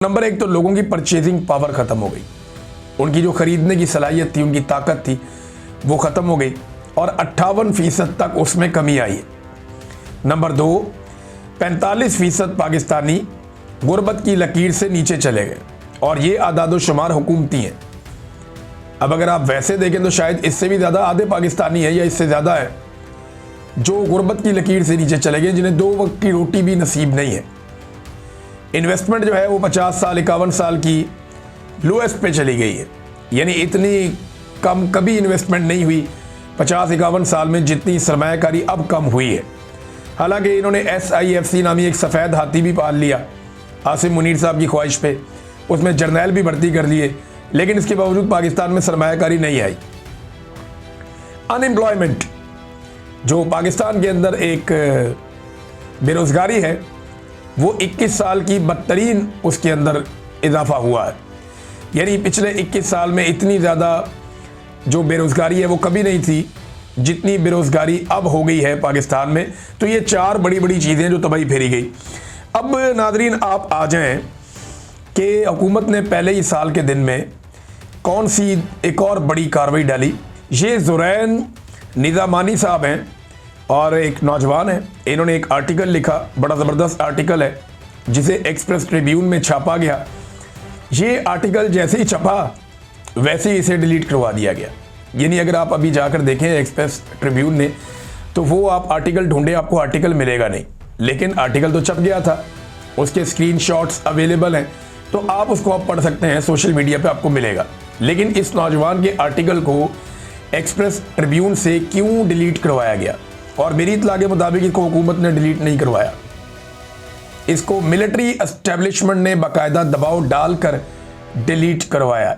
Number एक तो लोगों की परचेजिंग पावर खत्म हो गई, उनकी जो खरीदने की सलाहियत थी, उनकी ताकत थी, वो खत्म हो गई और 58% तक उसमें कमी आई है। नंबर दो, 45% पाकिस्तानी गुर्बत की लकीर से नीचे चले गए और ये आदादोशुमार हुकूमती हैं। अब अगर आप वैसे देखें तो शायद इससे भी ज़्यादा आधे पाकिस्तानी है या इससे ज़्यादा है जो गुर्बत की लकीर से नीचे चले गए, जिन्हें 2 वक्त की रोटी भी नसीब नहीं है। इन्वेस्टमेंट जो है वो 50 साल 51 साल की लोएस्ट पे चली गई है, यानी इतनी कम कभी इन्वेस्टमेंट नहीं हुई 50-51 साल में जितनी सरमायाकारी अब कम हुई है। हालांकि इन्होंने SIFC नामी एक सफ़ेद हाथी भी पाल लिया आसिम मुनीर साहब की ख्वाहिश पे, उसमें जर्नैल भी भर्ती कर लिए, लेकिन इसके बावजूद पाकिस्तान में सरमायाकारी नहीं आई। अनएम्प्लॉयमेंट जो पाकिस्तान के अंदर एक बेरोज़गारी है वो 21 साल की बदतरीन उसके अंदर इजाफा हुआ है, यानी पिछले 21 साल में इतनी ज़्यादा जो बेरोज़गारी है वो कभी नहीं थी जितनी बेरोज़गारी अब हो गई है पाकिस्तान में। तो ये 4 बड़ी बड़ी चीज़ें जो तबाही फेरी गई। अब नादरीन आप आ जाएं कि हुकूमत ने पहले ही साल के दिन में कौन सी एक और बड़ी कार्रवाई डाली। ये ज़ुरैन निज़ामानी साहब हैं और एक नौजवान है, इन्होंने एक आर्टिकल लिखा, बड़ा ज़बरदस्त आर्टिकल है जिसे एक्सप्रेस ट्रिब्यून में छापा गया। ये आर्टिकल जैसे ही छपा वैसे ही इसे डिलीट करवा दिया गया, यानी अगर आप अभी जाकर देखें एक्सप्रेस ट्रिब्यून ने तो वो आप आर्टिकल ढूंढे आपको आर्टिकल मिलेगा नहीं, लेकिन आर्टिकल तो छप गया था, उसके स्क्रीनशॉट्स अवेलेबल हैं तो आप उसको आप पढ़ सकते हैं, सोशल मीडिया पे आपको मिलेगा। लेकिन इस नौजवान के आर्टिकल को एक्सप्रेस ट्रिब्यून से क्यों डिलीट करवाया गया, और मेरी इत्तला के मुताबिक इसको हुकूमत ने डिलीट नहीं करवाया, इसको मिलिट्री एस्टेब्लिशमेंट ने बाकायदा दबाव डालकर डिलीट करवाया।